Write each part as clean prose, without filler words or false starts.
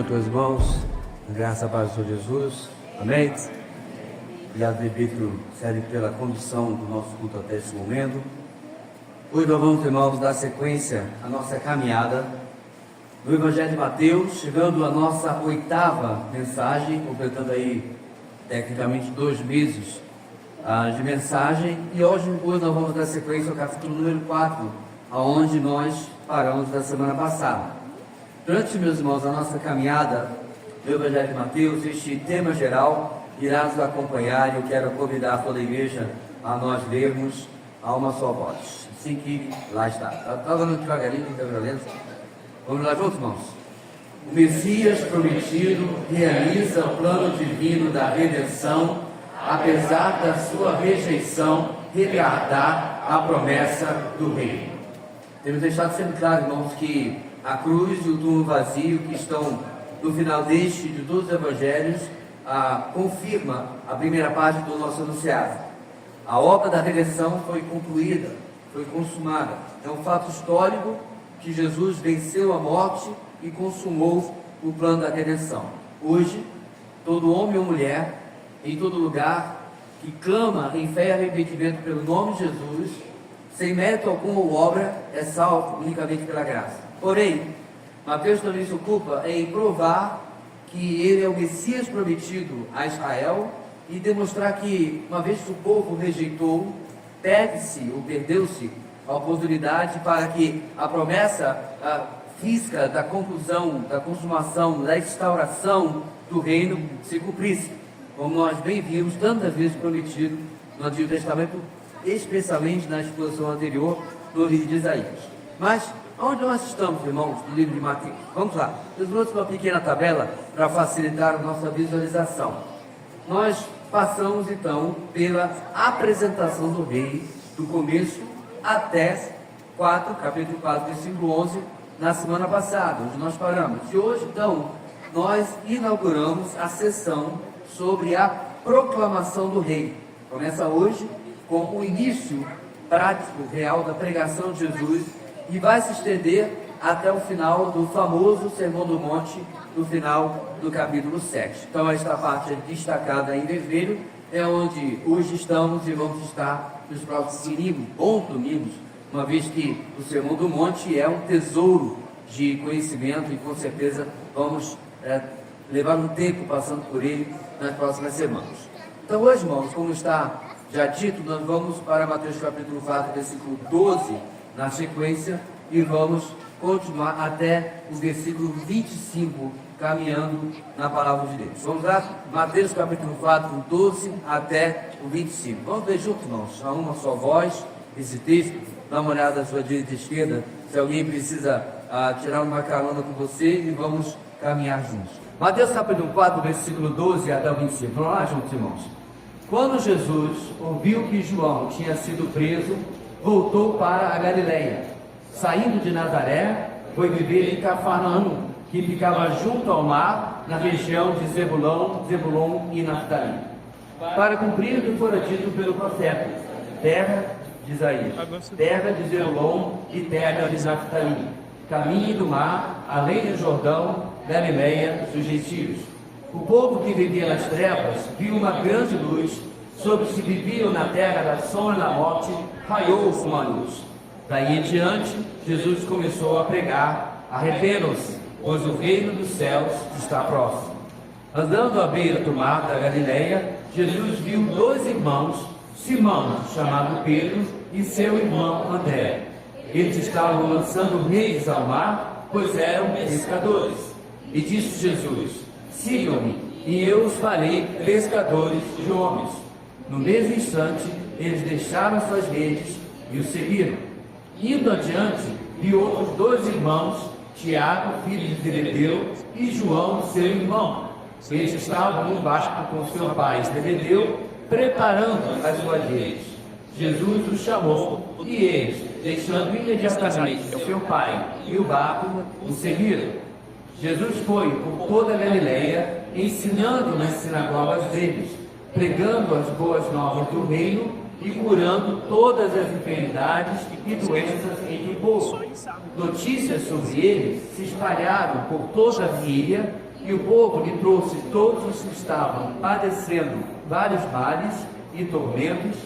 noite, meus irmãos. Graças a paz do Senhor Jesus. Amém. Obrigado, Bebito, sério, pela condução do nosso culto até esse momento. Hoje nós vamos, irmãos, dar sequência à nossa caminhada no Evangelho de Mateus, chegando à nossa 8ª mensagem, completando aí, tecnicamente, 2 meses de mensagem. E hoje nós vamos dar sequência ao capítulo número 4, aonde nós paramos da semana passada. Durante, meus irmãos, a nossa caminhada no Evangelho de Mateus, este tema geral irá nos acompanhar, e eu quero convidar toda a igreja a nós lermos a uma só voz. Assim que lá está. Está falando devagarinho, tem violência. Vamos lá juntos, irmãos? O Messias prometido realiza o plano divino da redenção, apesar da sua rejeição retardar a promessa do reino. Temos deixado sempre claro, irmãos, que a cruz e o túmulo vazio que estão no final de todos os evangelhos confirma a primeira parte do nosso anunciado. A obra da redenção foi concluída, foi consumada. É um fato histórico que Jesus venceu a morte e consumou o plano da redenção. Hoje, todo homem ou mulher, em todo lugar, que clama em fé e arrependimento pelo nome de Jesus, sem mérito algum ou obra, é salvo unicamente pela graça. Porém, Mateus também se ocupa em provar que ele é o Messias prometido a Israel e demonstrar que, uma vez que o povo rejeitou, perdeu-se a oportunidade para que a promessa física da conclusão, da consumação, da instauração do reino se cumprisse, como nós bem vimos tantas vezes prometido no Antigo Testamento, especialmente na exposição anterior do livro de Isaías. Mas onde nós estamos, irmãos, no livro de Mateus? Vamos lá. Eu trouxe uma pequena tabela para facilitar a nossa visualização. Nós passamos, então, pela apresentação do rei, do começo até capítulo 4, versículo 11, na semana passada, onde nós paramos. E hoje, então, nós inauguramos a sessão sobre a proclamação do rei. Começa hoje com o início prático, real, da pregação de Jesus, e vai se estender até o final do famoso Sermão do Monte, no final do capítulo 7. Então, esta parte destacada em vermelho é onde hoje estamos e vamos estar nos próximos bons domingos, uma vez que o Sermão do Monte é um tesouro de conhecimento e com certeza vamos levar um tempo passando por ele nas próximas semanas. Então, hoje, irmãos, como está já dito, nós vamos para Mateus capítulo 4, versículo 12, na sequência, e vamos continuar até o versículo 25, caminhando na palavra de Deus. Vamos lá? Mateus capítulo 4, 12 até o 25. Vamos ver juntos, irmãos, a uma só voz, esse texto. Dá uma olhada à sua direita e esquerda, se alguém precisa tirar uma carona com você, e vamos caminhar juntos. Mateus capítulo 4, versículo 12 até o 25. Vamos lá juntos, irmãos. Quando Jesus ouviu que João tinha sido preso, voltou para a Galileia. Saindo de Nazaré, foi viver em Cafarnaum, que ficava junto ao mar, na região de Zebulon e Naftali, para cumprir o que fora dito pelo profeta: terra de Isaías, terra de Zebulon e terra de Naftali, caminho do mar, além do Jordão, Galileia dos gentios. O povo que vivia nas trevas viu uma grande luz. Sobre os que viviam na terra da sombra da morte, raiou uma luz. Daí em diante, Jesus começou a pregar: arrependam-se, pois o reino dos céus está próximo. Andando à beira do mar da Galileia, Jesus viu 2 irmãos, Simão, chamado Pedro, e seu irmão André. Eles estavam lançando redes ao mar, pois eram pescadores. E disse Jesus: sigam-me, e eu os farei pescadores de homens. No mesmo instante, eles deixaram suas redes e o seguiram. Indo adiante, viu outros 2 irmãos, Tiago, filho de Zebedeu, e João, seu irmão. Eles estavam no barco com seu pai Zebedeu, preparando as suas redes. Jesus os chamou, e eles, deixando imediatamente seu pai e o barco, o seguiram. Jesus foi por toda a Galileia, ensinando nas sinagogas deles, pregando as boas novas do reino e curando todas as enfermidades e doenças entre o povo. Notícias sobre ele se espalharam por toda a Síria, E o povo lhe trouxe todos os que estavam padecendo vários males e tormentos,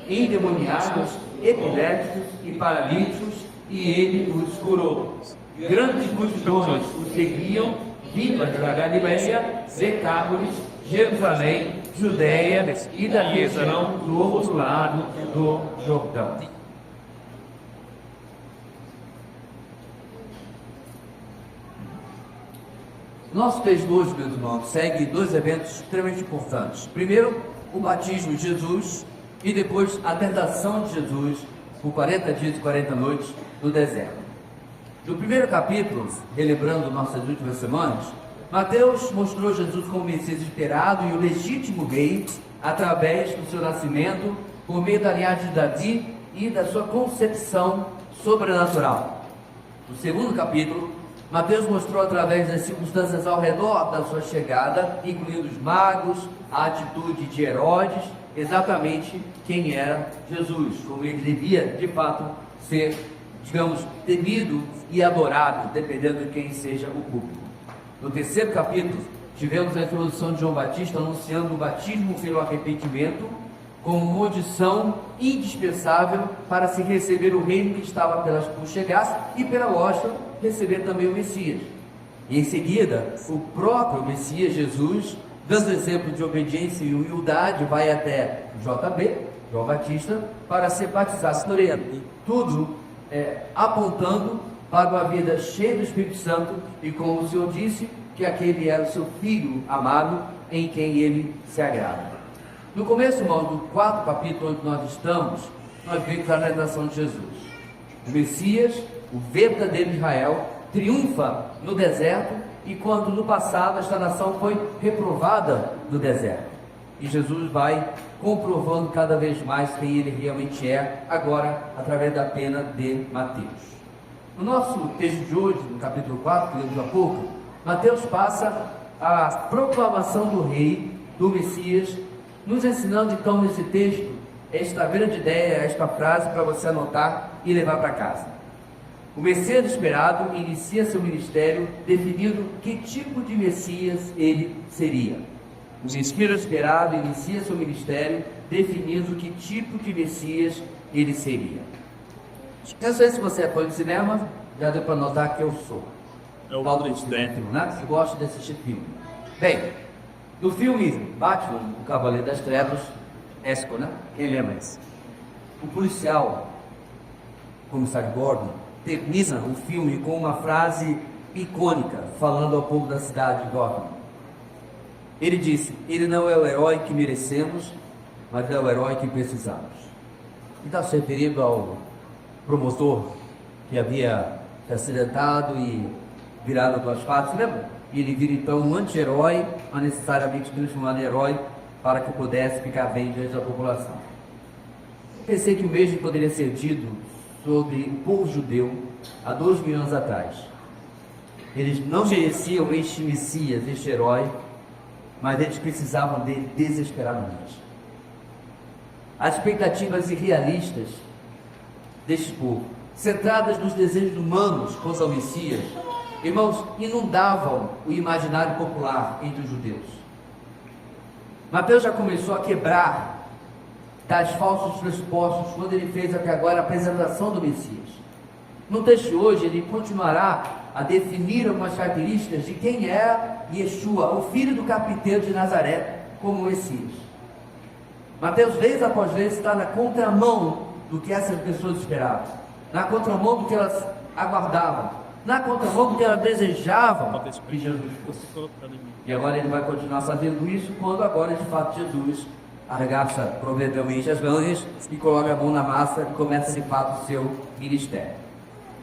endemoniados, epiléticos e paralíticos, e ele os curou. Grandes multidões o seguiam, vindas da Galileia, Decápolis, Jerusalém, Judéia e da região do outro lado do Jordão. Nosso texto hoje, meus irmãos, segue dois eventos extremamente importantes. Primeiro, o batismo de Jesus e depois a tentação de Jesus por 40 dias e 40 noites no deserto. No primeiro capítulo, relembrando nossas últimas semanas, Mateus mostrou Jesus como o Messias esperado e o legítimo rei através do seu nascimento por meio da linhagem de Davi e da sua concepção sobrenatural. No segundo capítulo, Mateus mostrou através das circunstâncias ao redor da sua chegada, incluindo os magos, a atitude de Herodes, exatamente quem era Jesus, como ele devia de fato ser, digamos, temido e adorado, dependendo de quem seja o público. No terceiro capítulo, tivemos a introdução de João Batista anunciando o batismo pelo arrependimento como condição indispensável para se receber o reino que estava por chegar e, pela lógica, receber também o Messias. E em seguida, o próprio Messias Jesus, dando exemplo de obediência e humildade, vai até JB, João Batista, para ser batizado por ele. Tudo apontando para uma vida cheia do Espírito Santo e, como o Senhor disse, que aquele era o seu Filho amado em quem ele se agrada. No começo, irmão, do quarto capítulo onde nós estamos, nós vemos a realização de Jesus. O Messias, o verdadeiro Israel, triunfa no deserto, e quando no passado esta nação foi reprovada no deserto. E Jesus vai comprovando cada vez mais quem ele realmente é, agora através da pena de Mateus. No nosso texto de hoje, no capítulo 4, que lemos há pouco, Mateus passa a proclamação do rei, do Messias, nos ensinando então nesse texto esta grande ideia, esta frase para você anotar e levar para casa. O Messias esperado inicia seu ministério definindo que tipo de Messias ele seria. O Messias esperado inicia seu ministério definindo que tipo de Messias ele seria. Eu não sei se você é fã de cinema, já deu para notar que eu sou. É o Paulo presidente, né? Eu gosto de assistir filme. Bem, no filme Batman, o Cavaleiro das Trevas, Esco, né? Quem lembra isso? O policial, o comissário Gordon, termina o filme com uma frase icônica, falando ao povo da cidade de Gotham. Ele disse: ele não é o herói que merecemos, mas é o herói que precisamos. E está se referindo ao promotor que havia se acidentado e virado duas faces, lembra? E ele vira então um anti-herói, mas necessariamente transformado em herói, para que pudesse ficar bem diante da população. Pensei que o mesmo poderia ser dito sobre o povo judeu há 2.000 anos atrás. Eles não mereciam este Messias, este herói, mas eles precisavam dele desesperadamente. As expectativas irrealistas deste povo, centradas nos desejos humanos quanto ao Messias, irmãos, inundavam o imaginário popular entre os judeus. Mateus já começou a quebrar tais falsos pressupostos quando ele fez até agora a apresentação do Messias. No texto de hoje, ele continuará a definir algumas características de quem é Yeshua, o filho do carpinteiro de Nazaré, como Messias. Mateus, vez após vez, está na contramão do que essas pessoas esperavam, na contramão do que elas aguardavam, na contramão do que elas desejavam que Jesus fosse. E agora ele vai continuar fazendo isso quando agora de fato Jesus arregaça provavelmente as mãos e coloca a mão na massa e começa de fato o seu ministério.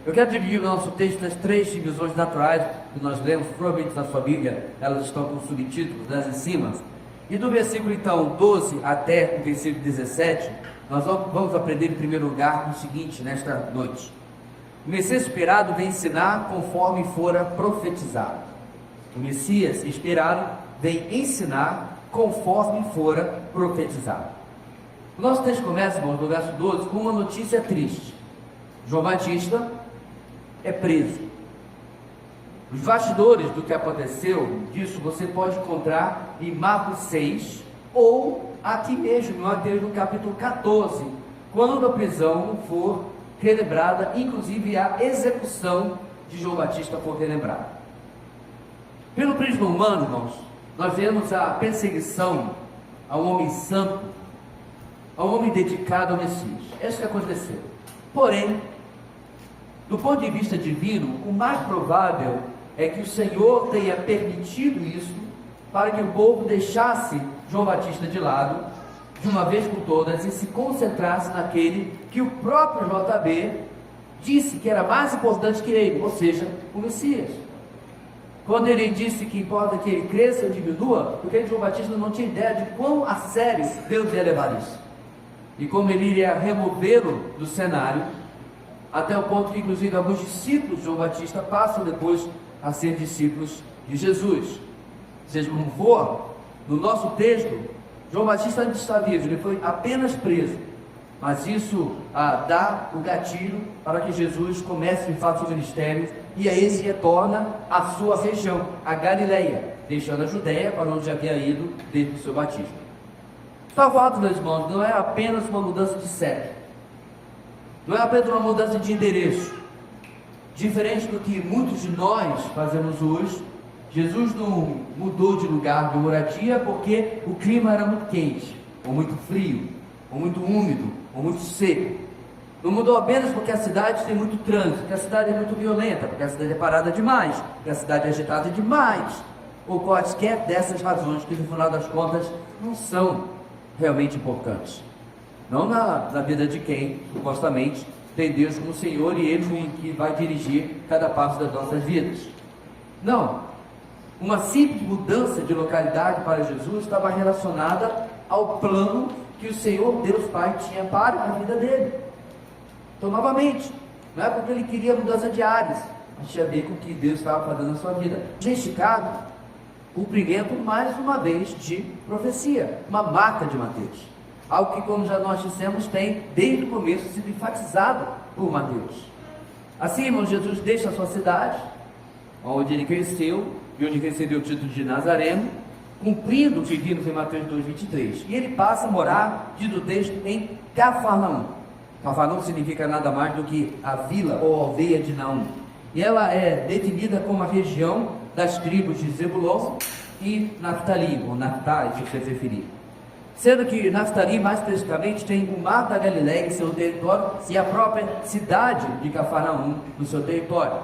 Eu quero dividir o nosso texto nas 3 divisões naturais que nós lemos, provavelmente na sua Bíblia, elas estão com subtítulos lá em cima. E do versículo então 12 até o versículo 17, nós vamos aprender em primeiro lugar o seguinte nesta noite: o Messias esperado vem ensinar conforme fora profetizado. O Messias esperado vem ensinar conforme fora profetizado. O nosso texto começa, irmãos, no verso 12, com uma notícia triste. João Batista é preso. Os bastidores do que aconteceu, disso você pode encontrar em Marcos 6, ou aqui mesmo, em Mateus no capítulo 14, quando a prisão for relembrada, inclusive a execução de João Batista for relembrada. Pelo prisma humano, irmãos, nós vemos a perseguição ao homem santo, ao homem dedicado ao Messias. É isso que aconteceu. Porém, do ponto de vista divino, o mais provável é que o Senhor tenha permitido isso para que o povo deixasse João Batista de lado, de uma vez por todas, e se concentrasse naquele que o próprio JB disse que era mais importante que ele, ou seja, o Messias. Quando ele disse que importa que ele cresça ou diminua, porque João Batista não tinha ideia de quão a sério Deus ia levar isso, e como ele iria removê-lo do cenário, até o ponto que inclusive alguns discípulos de João Batista passam depois a ser discípulos de Jesus. Seja como for, no nosso texto, João Batista ainda está vivo, ele foi apenas preso, mas isso dá o gatilho para que Jesus comece de fato o seu ministério, e aí se retorna à sua região, a Galileia, deixando a Judéia para onde havia ido desde o seu batismo. Só fato, meus irmãos, não é apenas uma mudança de sexo, não é apenas uma mudança de endereço. Diferente do que muitos de nós fazemos hoje, Jesus não mudou de lugar de moradia porque o clima era muito quente, ou muito frio, ou muito úmido, ou muito seco. Não mudou apenas porque a cidade tem muito trânsito, porque a cidade é muito violenta, porque a cidade é parada demais, porque a cidade é agitada demais, ou quaisquer dessas razões que no final das contas não são realmente importantes. Não na vida de quem, supostamente, tem Deus como Senhor e Ele que vai dirigir cada passo das nossas vidas. Não. Uma simples mudança de localidade para Jesus estava relacionada ao plano que o Senhor Deus Pai tinha para a vida dele. Então, novamente, não é porque ele queria mudança de áreas, mas tinha a ver com o que Deus estava fazendo na sua vida. Neste caso, cumprimento mais uma vez de profecia, uma marca de Mateus. Algo que, como já nós dissemos, tem desde o começo sido enfatizado por Mateus. Assim, irmão, Jesus deixa a sua cidade, onde ele cresceu, e onde recebeu o título de Nazareno, cumprindo o que vimos em Mateus 2,23. E ele passa a morar, diz o texto, em Cafarnaum. Cafarnaum significa nada mais do que a vila ou aldeia de Naum. E ela é definida como a região das tribos de Zebulon e Naftali, ou Naftali, se você preferir. Sendo que Naftali, mais especificamente, tem o mar da Galileia em seu território e a própria cidade de Cafarnaum no seu território.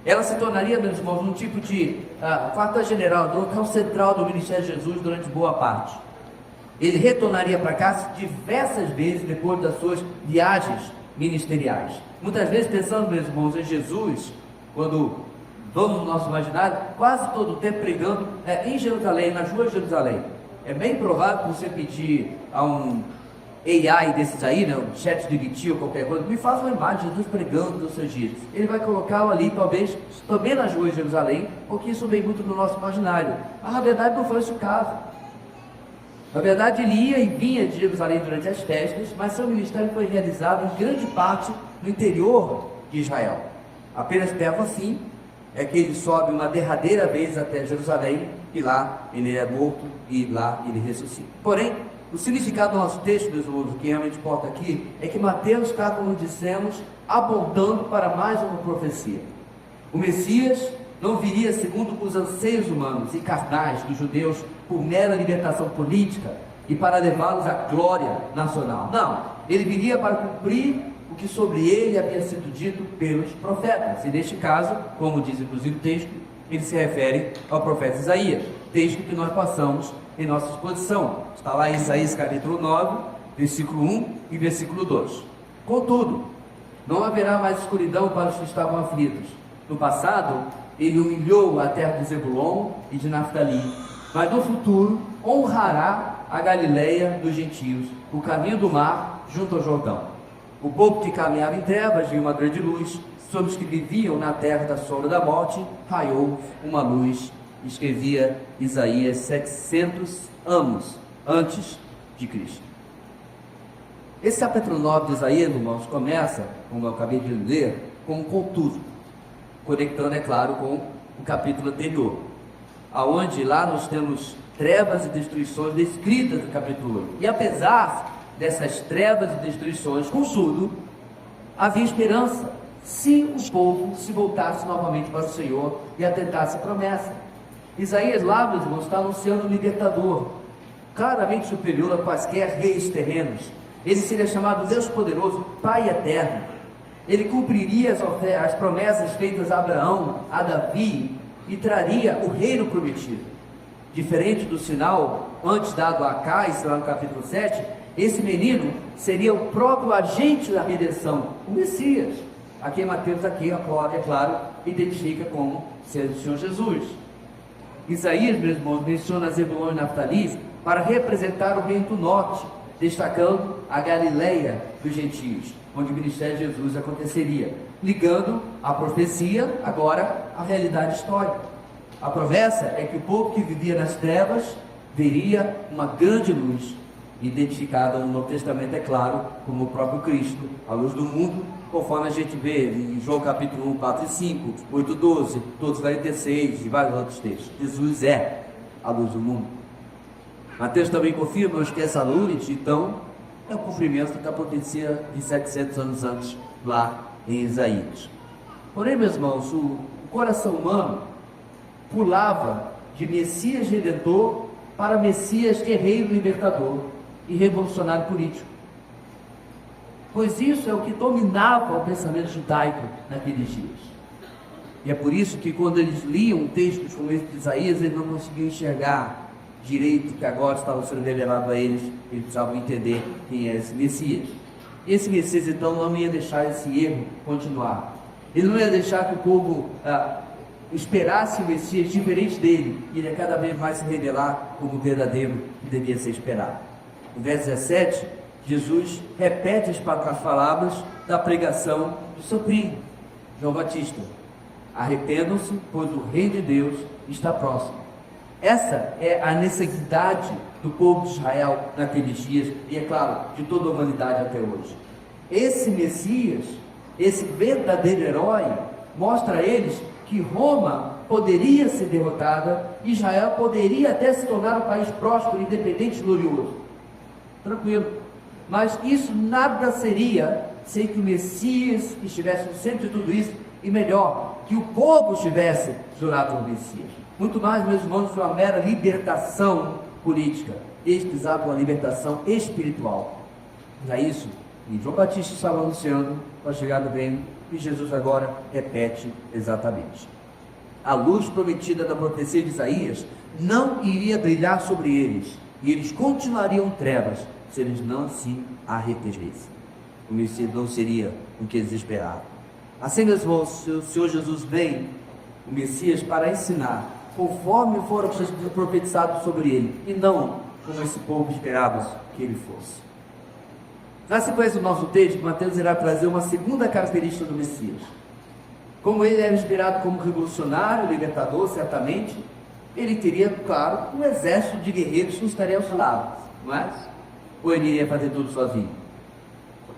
Ela se tornaria, meus irmãos, um tipo de quartel-general, do local central do ministério de Jesus durante boa parte. Ele retornaria para cá diversas vezes depois das suas viagens ministeriais. Muitas vezes pensando, meus irmãos, em Jesus, quando vamos no nosso imaginário, quase todo o tempo pregando em Jerusalém, nas ruas de Jerusalém. É bem provável que você pedir a um AI desses aí, né, um chat de GT ou qualquer coisa, me faz uma imagem de Jesus pregando nos seus dias. Ele vai colocá-lo ali, talvez, também nas ruas de Jerusalém, porque isso vem muito do nosso imaginário. Mas na verdade não foi esse o caso. Na verdade ele ia e vinha de Jerusalém durante as festas, mas seu ministério foi realizado em grande parte no interior de Israel. Apenas perto assim é que ele sobe uma derradeira vez até Jerusalém, e lá ele é morto, e lá ele ressuscita. Porém, o significado do nosso texto, meus irmãos, o que realmente importa aqui, é que Mateus está, como dissemos, apontando para mais uma profecia. O Messias não viria segundo os anseios humanos e carnais dos judeus por mera libertação política e para levá-los à glória nacional. Não, ele viria para cumprir o que sobre ele havia sido dito pelos profetas. E neste caso, como diz inclusive o texto, ele se refere ao profeta Isaías, texto que nós passamos em nossa exposição. Está lá em Isaías capítulo 9, versículo 1 e versículo 2. Contudo, não haverá mais escuridão para os que estavam aflitos. No passado, ele humilhou a terra de Zebulon e de Naftali, mas no futuro honrará a Galileia dos gentios, o caminho do mar junto ao Jordão. O povo que caminhava em trevas viu uma grande luz, sobre os que viviam na terra da sombra da morte raiou uma luz. Escrevia Isaías 700 anos antes de Cristo. Esse capítulo 9 de Isaías, irmãos, começa, como eu acabei de ler, com um contudo, conectando, é claro, com o capítulo anterior, aonde lá nós temos trevas e destruições descritas no capítulo 8. E apesar dessas trevas e destruições, contudo, havia esperança, se o povo se voltasse novamente para o Senhor e atentasse a promessa. Isaías lá, meus irmãos, está anunciando um libertador, claramente superior a quaisquer reis terrenos. Ele seria chamado Deus poderoso, Pai eterno. Ele cumpriria as promessas feitas a Abraão, a Davi, e traria o reino prometido. Diferente do sinal antes dado a Acais, lá no capítulo 7, esse menino seria o próprio agente da redenção, o Messias, a quem Mateus aqui, é claro, identifica como sendo o Senhor Jesus. Isaías, meus irmãos, menciona Zebulon e Naftali para representar o reino do norte, destacando a Galileia dos gentios, onde o ministério de Jesus aconteceria, ligando a profecia agora à realidade histórica. A promessa é que o povo que vivia nas trevas veria uma grande luz, identificada no Novo Testamento, é claro, como o próprio Cristo, a luz do mundo, conforme a gente vê em João capítulo 1, 4 e 5, 8, 12, todos 46 e vários outros textos. Jesus é a luz do mundo. Mateus também confirma que essa luz, então, é o cumprimento da profecia de 700 anos antes, lá em Isaías. Porém, meus irmãos, o coração humano pulava de Messias Redentor para Messias guerreiro libertador e revolucionário político, pois isso é o que dominava o pensamento judaico naqueles dias. E é por isso que quando eles liam textos como esse de Isaías, eles não conseguiam enxergar direito que agora estava sendo revelado a eles. Eles precisavam entender quem é esse Messias. Esse Messias então não ia deixar esse erro continuar. Ele não ia deixar que o povo esperasse o Messias diferente dele, e ele ia cada vez mais se revelar como o verdadeiro que devia ser esperado. No verso 17, Jesus repete as palavras da pregação do seu primo, João Batista: arrependam-se, pois o reino de Deus está próximo. Essa é a necessidade do povo de Israel naqueles dias, e é claro, de toda a humanidade até hoje. Esse Messias, esse verdadeiro herói, mostra a eles que Roma poderia ser derrotada, Israel poderia até se tornar um país próspero, independente e glorioso. Tranquilo. Mas isso nada seria sem que o Messias estivesse no centro de tudo isso, e melhor, que o povo estivesse jurado no Messias. Muito mais, meus irmãos, foi uma mera libertação política. Eles precisavam de uma libertação espiritual. Não é isso? E João Batista estava anunciando com a chegada do reino, e Jesus agora repete exatamente. A luz prometida da profecia de Isaías não iria brilhar sobre eles, e eles continuariam trevas se eles não se arrependessem. O Messias não seria o que eles esperavam. Assim, meus irmãos, o Senhor Jesus vem, o Messias, para ensinar conforme foram profetizados sobre ele, e não como esse povo esperava que ele fosse. Na sequência do nosso texto, Mateus irá trazer uma segunda característica do Messias. Como ele era inspirado como revolucionário, libertador, certamente, ele teria, claro, um exército de guerreiros que estaria aos lados, não é? Ou ele iria fazer tudo sozinho?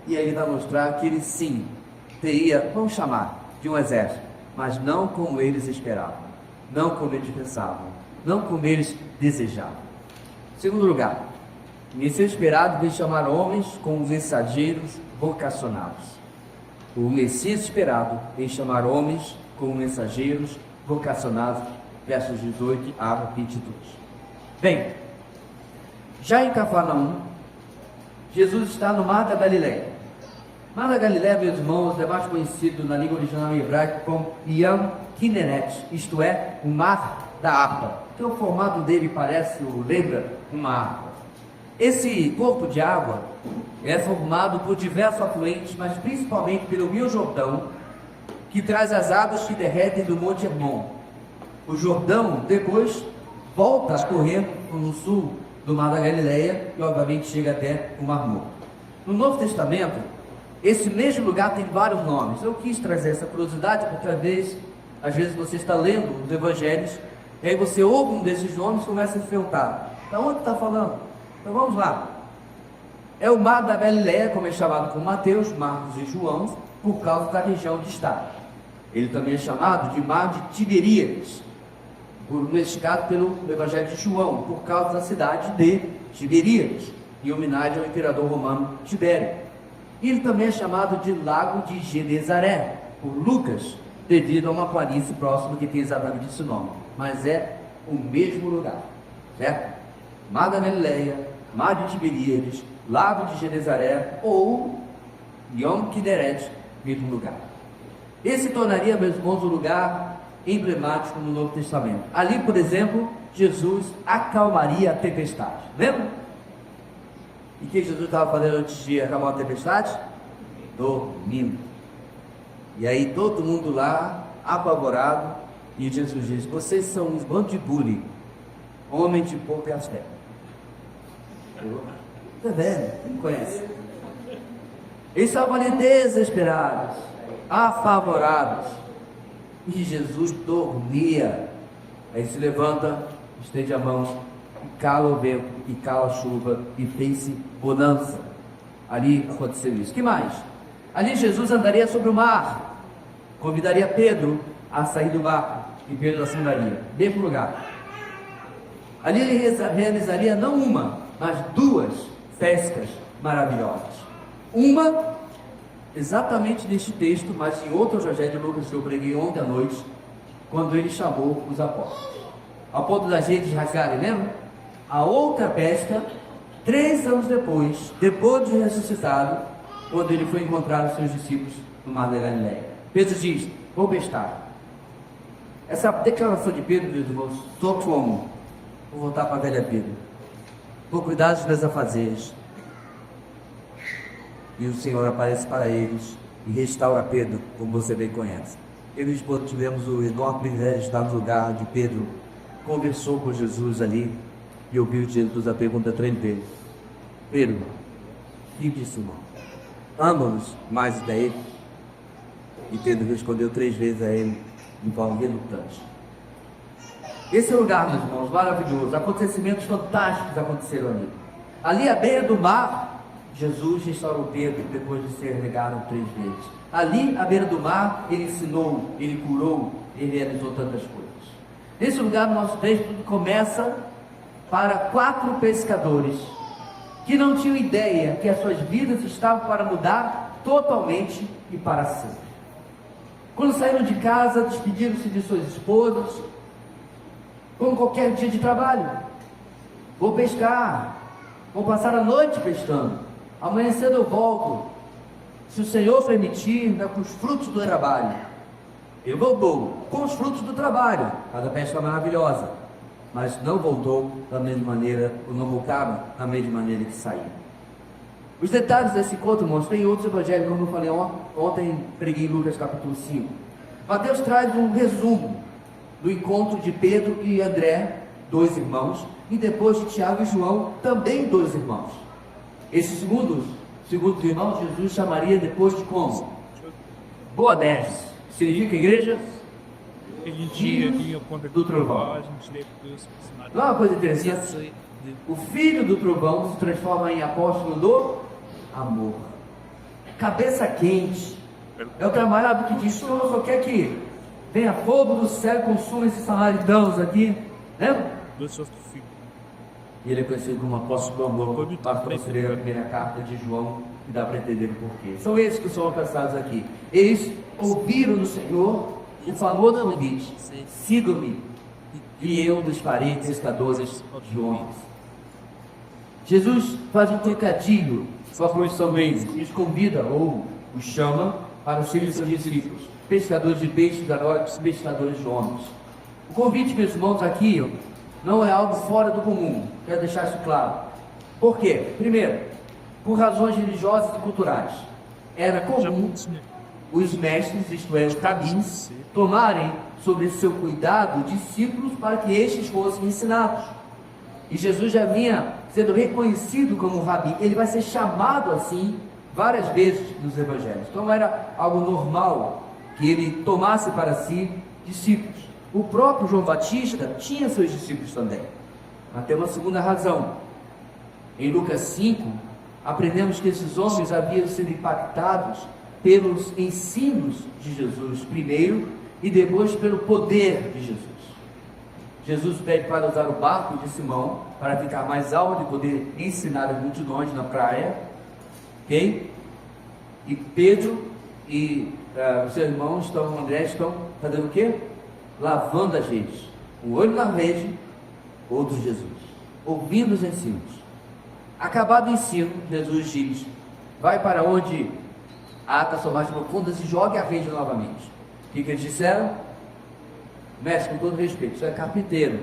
E aí ele vai mostrar que ele sim teria, vamos chamar, de um exército, mas não como eles esperavam, não como eles pensavam, não como eles desejavam. Em segundo lugar, o Messias esperado veio chamar homens como mensageiros vocacionados. O Messias esperado veio chamar homens como mensageiros vocacionados, versos 18 a 22. Bem, já em Cafarnaum, Jesus está no Mar da Galileia. Mar da Galileia, meus irmãos, é mais conhecido na língua original hebraica como Yam Kineret, isto é, o Mar da Harpa. Então o formato dele lembra uma harpa. Esse corpo de água é formado por diversos afluentes, mas principalmente pelo Rio Jordão, que traz as águas que derretem do Monte Hermon. O Jordão depois volta a escorrer no sul do Mar da Galileia e obviamente chega até o Mar Morto. No Novo Testamento, esse mesmo lugar tem vários nomes. Eu quis trazer essa curiosidade porque às vezes você está lendo os evangelhos e aí você ouve um desses nomes e começa a se perguntar: da onde está falando? Então vamos lá. É o Mar da Galileia, como é chamado por Mateus, Marcos e João, por causa da região onde está. Ele também é chamado de Mar de Tiberíades, identificado pelo Evangelho de João, por causa da cidade de Tiberíades, em homenagem ao imperador romano Tibério. Ele também é chamado de Lago de Genezaré, por Lucas, devido a uma planície próxima que tem exatamente esse nome, mas é o mesmo lugar, certo? Mar da Galileia, Mar de Tiberíades, Lago de Genezaré ou Yom Kinneret, mesmo lugar. Esse tornaria, meus irmãos, um lugar emblemático no Novo Testamento. Ali, por exemplo, Jesus acalmaria a tempestade. Lembra? E o que Jesus estava fazendo antes de acalmar a tempestade? Dormindo. E aí todo mundo lá, apavorado, e Jesus diz: vocês são uns bando de bullying, homem de pouca fé. Está vendo? Não conhece? Eles estavam ali desesperados, apavorados, e Jesus dormia. Aí se levanta, estende a mão, e cala o vento, e cala a chuva, e fez-se bonança. Ali aconteceu isso. Que mais? Ali Jesus andaria sobre o mar, convidaria Pedro a sair do barco, e Pedro afundaria, mesmo lugar. Ali ele realizaria não uma, mas duas pescas maravilhosas. Uma, exatamente neste texto, mas em outro evangelho de Lucas que eu preguei ontem à noite, quando ele chamou os apóstolos, ao ponto das redes rasgarem, lembra? A outra pesca, 3 anos depois de ressuscitado, quando ele foi encontrar os seus discípulos no mar da Galileia. Pedro diz: vou pescar. Essa declaração de Pedro, meus irmãos, sou como? Vou voltar para a velha Pedro. Vou cuidar dos meus afazeres. E o Senhor aparece para eles e restaura Pedro, como você bem conhece. Eu e o esposo tivemos o enorme privilégio de estar no lugar de Pedro. Conversou com Jesus ali e ouviu de Jesus a pergunta 3 vezes: Pedro, filho de Simão, ama-nos mais do que a ele? E Pedro respondeu 3 vezes a ele, de forma relutante. Esse é o lugar, meus irmãos, maravilhoso. Acontecimentos fantásticos aconteceram ali. Ali à beira do mar, Jesus restaurou Pedro depois de ser negado 3 vezes. Ali à beira do mar, ele ensinou, ele curou, ele realizou tantas coisas. Nesse lugar, no nosso texto, tudo começa para 4 pescadores que não tinham ideia que as suas vidas estavam para mudar totalmente e para sempre. Quando saíram de casa, despediram-se de suas esposas, como qualquer dia de trabalho. Vou pescar, vou passar a noite pescando, amanhã cedo eu volto, se o Senhor permitir, com os frutos do trabalho. Ele voltou com os frutos do trabalho, cada pesca maravilhosa, mas não voltou da mesma maneira, ou não voltaram da mesma maneira que saíram. Os detalhes desse encontro, irmãos, tem outros evangelhos, como eu falei ontem, preguei em Lucas capítulo 5. Mateus traz um resumo do encontro de Pedro e André, 2 irmãos, e depois de Tiago e João, também 2 irmãos. Esse segundo irmão, Jesus chamaria depois de como? Boanerges. Significa igreja? Do trovão. Não é uma coisa interessante? O filho do trovão se transforma em apóstolo do amor. Cabeça quente. É o camarada que diz: Senhor, só quer que venha fogo do céu e consuma esses samaritanos aqui. Lembra? E ele é conhecido como apóstolo do amor. Basta você ler a primeira carta de João e dá para entender o porquê. São esses que são alcançados aqui. Eles ouviram do Senhor e falou no convite: sigam-me e eu dos farei pescadores de homens. Jesus faz um trocadilho com a profissão deles, os convida ou os chama para serem seus discípulos, pescadores de peixes, agora pescadores de homens. O convite, meus irmãos, aqui não é algo fora do comum, quero deixar isso claro. Por quê? Primeiro, por razões religiosas e culturais. Era comum os mestres, isto é, os rabins, tomarem sobre seu cuidado discípulos para que estes fossem ensinados. E Jesus já vinha sendo reconhecido como rabi, ele vai ser chamado assim várias vezes nos evangelhos. Então era algo normal que ele tomasse para si discípulos. O próprio João Batista tinha seus discípulos também. Mas tem uma segunda razão. Em Lucas 5, aprendemos que esses homens haviam sido impactados pelos ensinos de Jesus primeiro e depois pelo poder de Jesus. Jesus pede para usar o barco de Simão para ficar mais alto e poder ensinar as multidões na praia, ok? E Pedro e os seus irmãos André estão fazendo o quê? Lavando as redes. Um olho na rede, outro Jesus, ouvindo os ensinos. Acabado o ensino, Jesus diz: vai para onde a águas são mais profundas e jogue a rede novamente. O que eles disseram? Mestre, com todo respeito, o senhor é carpinteiro,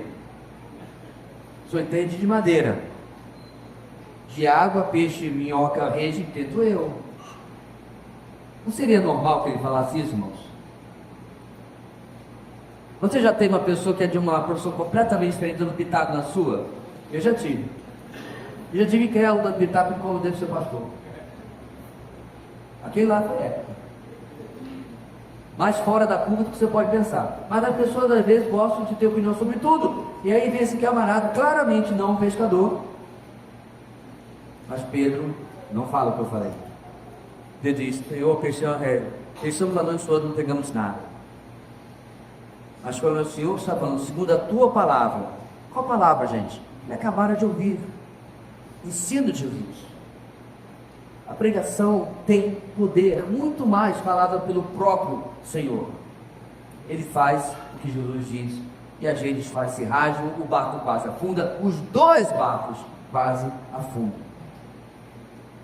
o senhor entende de madeira, de água, peixe, minhoca, rede, entendo eu. Não seria normal que ele falasse isso, irmãos? Você já teve uma pessoa que é de uma profissão completamente diferente dando pitaco na sua? Eu já tive. Eu já tive crente dando pitaco em como deve ser pastor. Aquele lá foi época. Mais fora da curva do que você pode pensar. Mas as pessoas às vezes gostam de ter opinião sobre tudo. E aí vem esse camarada, claramente não um pescador. Mas Pedro não fala o que eu falei. Pedro diz: Senhor, pensamos a noite toda, não pegamos nada. Mas quando o Senhor está falando, segundo a tua palavra. Qual palavra, gente? Ele acabaram de ouvir. Ensino de Jesus. A pregação tem poder, muito mais falada pelo próprio Senhor. Ele faz o que Jesus diz, e as redes se rasgam, o barco quase afunda, os dois barcos quase afundam.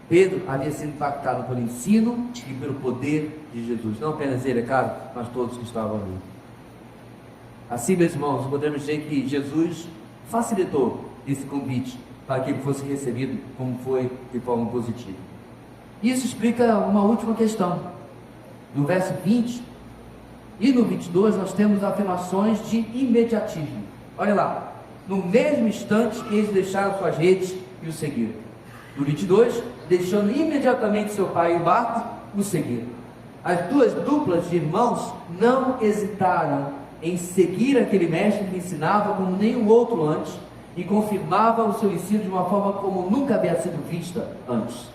Pedro havia sido impactado pelo ensino e pelo poder de Jesus, não apenas ele, é claro, mas todos que estavam ali. Assim, meus irmãos, podemos dizer que Jesus facilitou esse convite para que ele fosse recebido como foi, de forma positiva. Isso explica uma última questão. No verso 20 e no 22 nós temos afirmações de imediatismo. Olha lá, no mesmo instante eles deixaram suas redes e o seguiram. No 22, deixando imediatamente seu pai e o barco, o seguiram. As duas duplas de irmãos não hesitaram em seguir aquele mestre que ensinava como nenhum outro antes e confirmava o seu ensino de uma forma como nunca havia sido vista antes.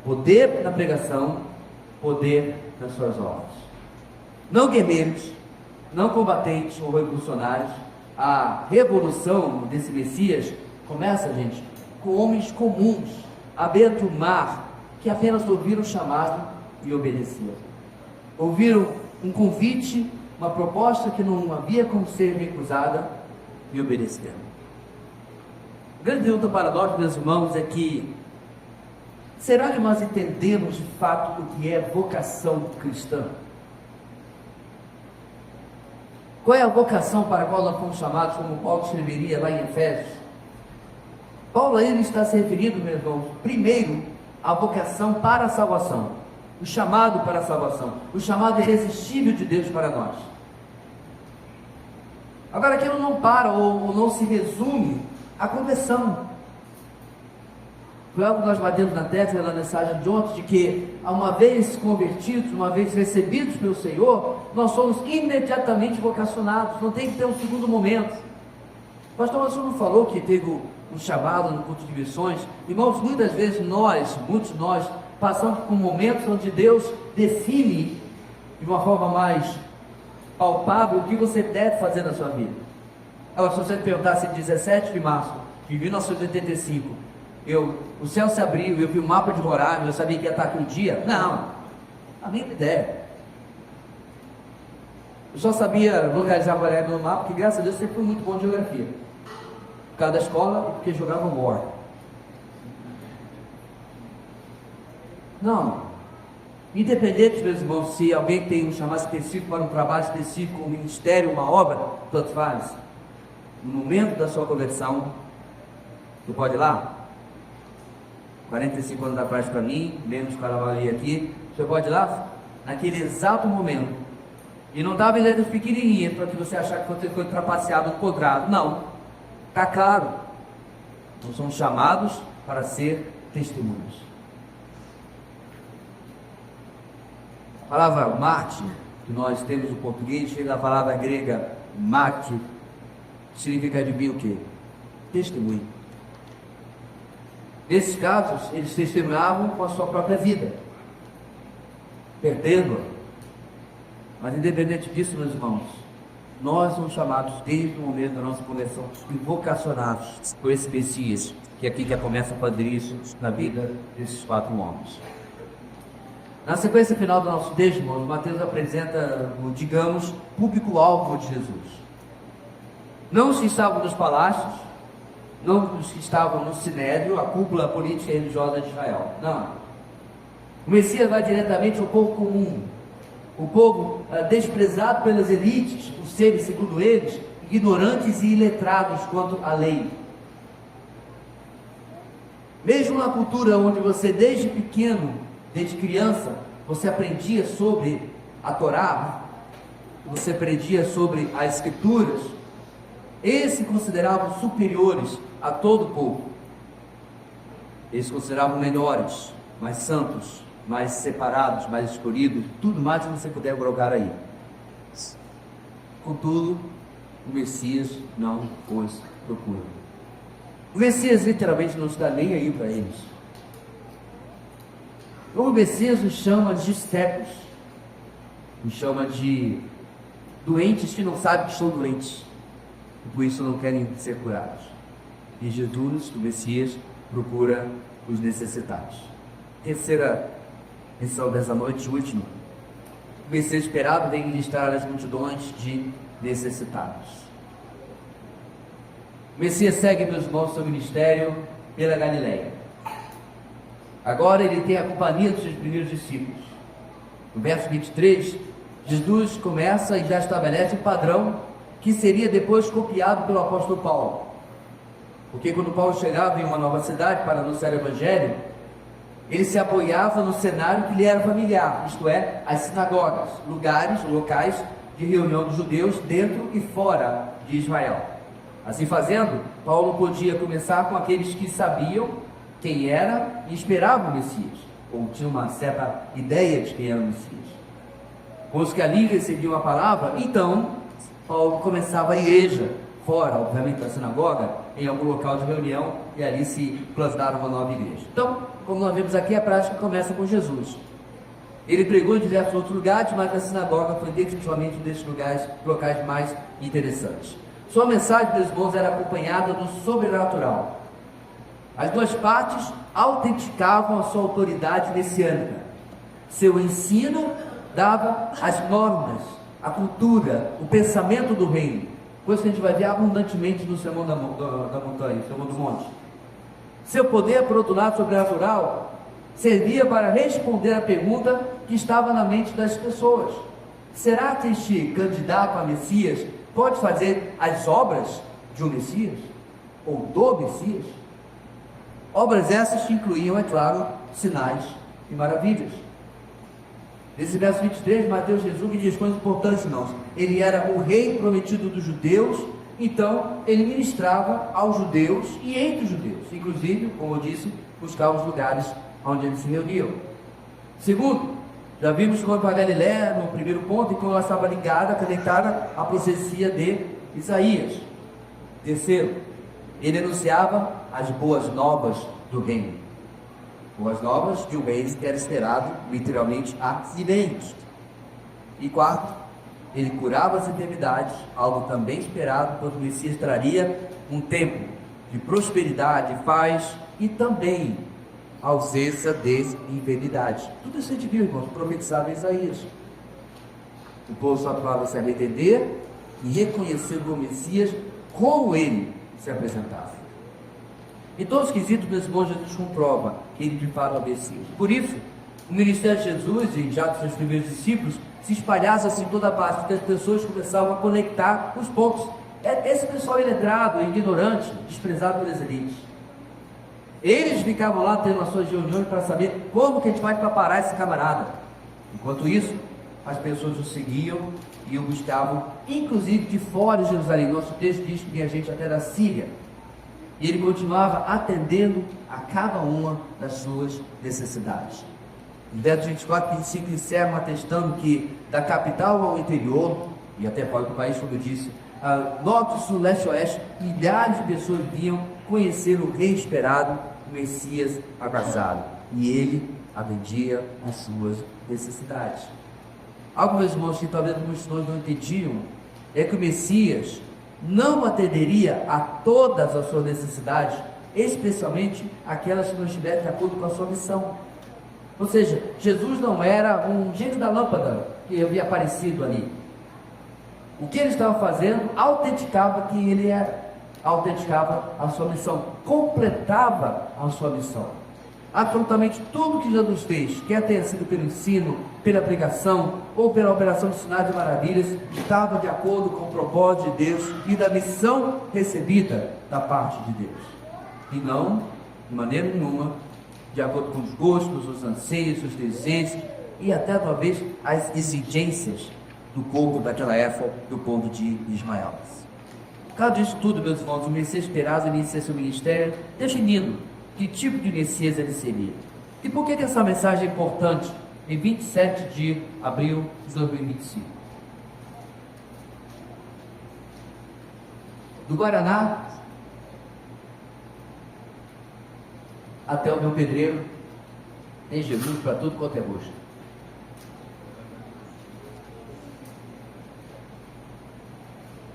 Poder na pregação, poder nas suas obras. Não guerreiros, não combatentes ou revolucionários. A revolução desse Messias começa, gente, com homens comuns, à beira do mar, que apenas ouviram o chamado e obedeceram. Ouviram um convite, uma proposta que não havia como ser recusada e obedeceram. A grande pergunta para nós, meus irmãos, é que será que nós entendemos de fato o que é vocação cristã? Qual é a vocação para a qual nós fomos chamados, como Paulo escreveria lá em Efésios? Paulo ele está se referindo, meus irmãos, primeiro à vocação para a salvação, o chamado para a salvação, o chamado irresistível de Deus para nós. Agora aquilo não para ou não se resume à conversão. Foi algo que nós batemos na tecla na mensagem de ontem, de que, uma vez convertidos, uma vez recebidos pelo Senhor, nós somos imediatamente vocacionados, não tem que ter um segundo momento. O pastor Mansur não falou que teve um chamado no culto de missões. Irmãos, muitas vezes muitos de nós, passamos por momentos onde Deus define de uma forma mais palpável o que você deve fazer na sua vida. Agora, se você me perguntasse em 17 de março de 1985, o céu se abriu, eu vi o mapa de Roraima, eu sabia que ia estar aquele dia. Não, a minha ideia. Eu só sabia localizar Roraima no mapa, porque graças a Deus sempre fui muito bom de geografia. Por causa da escola e porque jogava bola. Não. Independente, meus irmãos, se alguém tem um chamado específico para um trabalho específico, um ministério, uma obra, tanto faz. No momento da sua conversão, tu pode ir lá? 45 anos atrás para mim, menos Caravalia aqui, você pode ir lá? Naquele exato momento. E não estava em letras pequenininhas para que você achar que você foi trapaceado no quadrado. Não. Está claro. Nós somos chamados para ser testemunhos. A palavra mártir, que nós temos no português, chega da palavra grega mártir, significa de o quê? Testemunho. Nesses casos, eles testemunhavam com a sua própria vida. perdendo-a. Mas independente disso, meus irmãos, nós somos chamados desde o momento da nossa conversão e vocacionados por esse Messias, que aqui já começa a fazer isso na vida desses 4 homens. Na sequência final do nosso texto, irmãos, Mateus apresenta, digamos, público-alvo de Jesus. Não os que estavam nos palácios, não os que estavam no Sinédrio, a cúpula política e religiosa de Israel. Não. O Messias vai diretamente ao povo comum, o povo desprezado pelas elites, os seres, segundo eles, ignorantes e iletrados quanto à lei. Mesmo na cultura onde você desde pequeno, desde criança, você aprendia sobre a Torá, você aprendia sobre as Escrituras, eles se consideravam superiores a todo o povo. Eles se consideravam melhores, mais santos, mais separados, mais escolhidos, tudo mais que você puder colocar aí. Contudo, o Messias não os procura. O Messias literalmente não está nem aí para eles. O Messias nos chama de cegos, nos chama de doentes que não sabem que estão doentes, e por isso não querem ser curados. E Jesus, o Messias, procura os necessitados. Terceira lição dessa noite, última. O Messias esperado vem ministrar as multidões de necessitados. O Messias segue, meus irmãos, seu ministério pela Galileia. Agora ele tem a companhia dos seus primeiros discípulos. No verso 23, Jesus começa e já estabelece um padrão que seria depois copiado pelo apóstolo Paulo. Porque quando Paulo chegava em uma nova cidade para anunciar o Evangelho, ele se apoiava no cenário que lhe era familiar, isto é, as sinagogas, locais de reunião dos judeus dentro e fora de Israel. Assim fazendo, Paulo podia começar com aqueles que sabiam quem era e esperavam o Messias, ou tinham uma certa ideia de quem era o Messias. Com os que ali recebiam a palavra, então Paulo começava a igreja, fora, obviamente, da sinagoga, em algum local de reunião, e ali se plantava uma nova igreja. Então, como nós vemos aqui, a prática começa com Jesus. Ele pregou em diversos outros lugares, mas a sinagoga foi definitivamente um desses locais mais interessantes. Sua mensagem, meus irmãos, era acompanhada do sobrenatural. As duas partes autenticavam a sua autoridade messiânica. Seu ensino dava as normas, a cultura, o pensamento do reino, coisa que a gente vai ver abundantemente no Sermão da Montanha, no Sermão do Monte. Seu poder, por outro lado, sobrenatural, servia para responder a pergunta que estava na mente das pessoas: será que este candidato a Messias pode fazer as obras de um Messias? Ou do Messias? Obras essas que incluíam, é claro, sinais e maravilhas. Nesse verso 23, Mateus Jesus diz coisas importantes, irmãos. Ele era o rei prometido dos judeus, então ele ministrava aos judeus e entre os judeus. Inclusive, como eu disse, buscava os lugares onde eles se reuniam. Segundo, já vimos quanto a Galiléia, no primeiro ponto, e como ela estava conectada à profecia de Isaías. Terceiro, ele anunciava as boas novas do reino. Boas novas de um reino que era esperado, literalmente, há milênios. E quarto, ele curava as enfermidades, algo também esperado, quando o Messias traria um tempo de prosperidade, paz e também ausência de enfermidade. Tudo isso a gente viu, irmãos, profetizado em Isaías. O povo só precisava se arrepender e reconhecer o Messias como ele se apresentava. Em todos os quesitos, meus irmãos, Jesus comprova que ele de fato é o Messias. Por isso, o ministério de Jesus e já dos seus primeiros discípulos se espalhasse assim toda a parte, porque as pessoas começavam a conectar os pontos. Esse pessoal iletrado, ignorante, desprezado pelas elites, eles ficavam lá tendo as suas reuniões para saber como que a gente vai preparar esse camarada. Enquanto isso, as pessoas o seguiam e o buscavam, inclusive de fora de Jerusalém. Nosso texto diz que vinha gente até da Síria. E ele continuava atendendo a cada uma das suas necessidades. Os versos 24 e 25 encerram atestando que da capital ao interior, e até fora do país, como eu disse, norte, sul, leste e oeste, milhares de pessoas vinham conhecer o rei esperado, o Messias abraçado. E ele atendia às suas necessidades. Algo, meus irmãos, que talvez muitos de nós não entendiam, é que o Messias não atenderia a todas as suas necessidades, especialmente aquelas que não estivessem de acordo com a sua missão. Ou seja, Jesus não era um gênio da lâmpada que havia aparecido ali. O que ele estava fazendo autenticava quem ele era, autenticava a sua missão, completava a sua missão. Absolutamente tudo que Jesus fez, quer tenha sido pelo ensino, pela pregação ou pela operação de sinais e maravilhas, estava de acordo com o propósito de Deus e da missão recebida da parte de Deus, e não, de maneira nenhuma, de acordo com os gostos, os anseios, os desejos e até talvez as exigências do povo daquela época, do povo de Ismael. Por causa disso tudo, meus irmãos, o Messias esperado inicia seu ministério definindo que tipo de Messias ele seria. E por que essa mensagem é importante em 27 de abril de 2025? Do Guaraná até o meu pedreiro, tem Jesus para tudo quanto é gosto.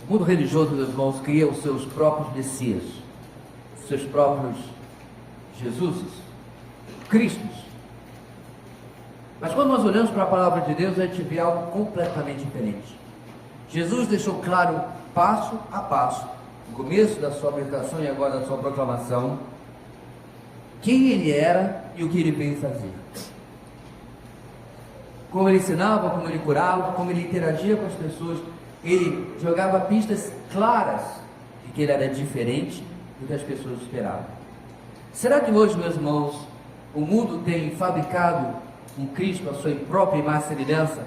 O mundo religioso, meus irmãos, cria os seus próprios Messias, os seus próprios Jesuses, Cristos. Mas quando nós olhamos para a palavra de Deus, a gente vê algo completamente diferente. Jesus deixou claro, passo a passo, no começo da sua meditação e agora da sua proclamação, quem ele era e o que ele veio fazer. Como ele ensinava, como ele curava, como ele interagia com as pessoas. Ele jogava pistas claras de que ele era diferente do que as pessoas esperavam. Será que hoje, meus irmãos, o mundo tem fabricado um Cristo à sua própria imagem e semelhança?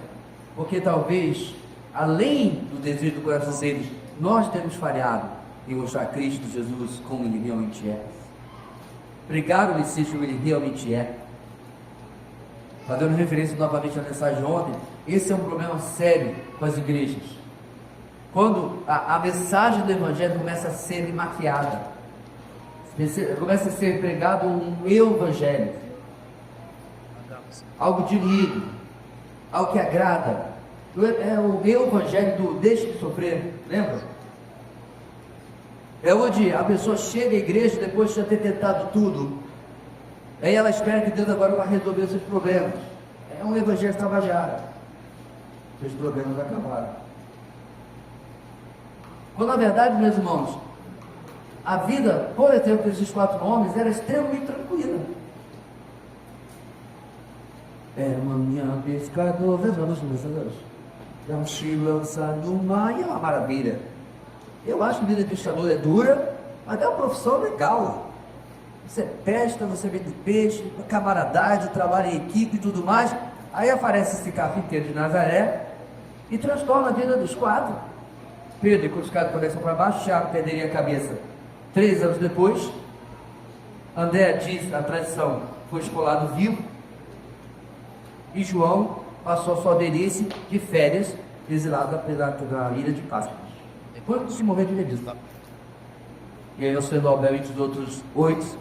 Porque talvez, além do desejo do coração deles, nós temos falhado em mostrar Cristo Jesus como ele realmente é. Pregar o Messias como ele realmente é. Fazendo referência novamente à mensagem de ontem, esse é um problema sério com as igrejas. Quando a mensagem do Evangelho começa a ser maquiada, começa a ser pregado um eu-evangelho, algo diluído, algo que agrada. É o eu-evangelho do deixe de sofrer, lembra? É onde a pessoa chega à igreja depois de já ter tentado tudo, aí ela espera que Deus agora vai resolver os seus problemas. É um evangelho tabajara, os problemas acabaram. Quando na verdade, meus irmãos, a vida, por exemplo, desses 4 homens era extremamente tranquila. Era uma minha pescador, vejamos meus Deus, não se lança no mar, e é uma maravilha. Eu acho que a vida de pescador é dura, mas é uma profissão legal. Você pesca, você vende peixe, camaradagem, trabalha em equipe e tudo mais. Aí aparece esse carpinteiro de Nazaré e transforma a vida dos 4. Pedro, crucificado com a cabeça para baixo, Tiago perderia a cabeça 3 anos depois. André, diz a tradição, foi esfolado vivo. E João passou a sua velhice de férias, exilado da ilha de Páscoa. Depois de se morrer de disso. E aí eu sendo obviamente os outros 8,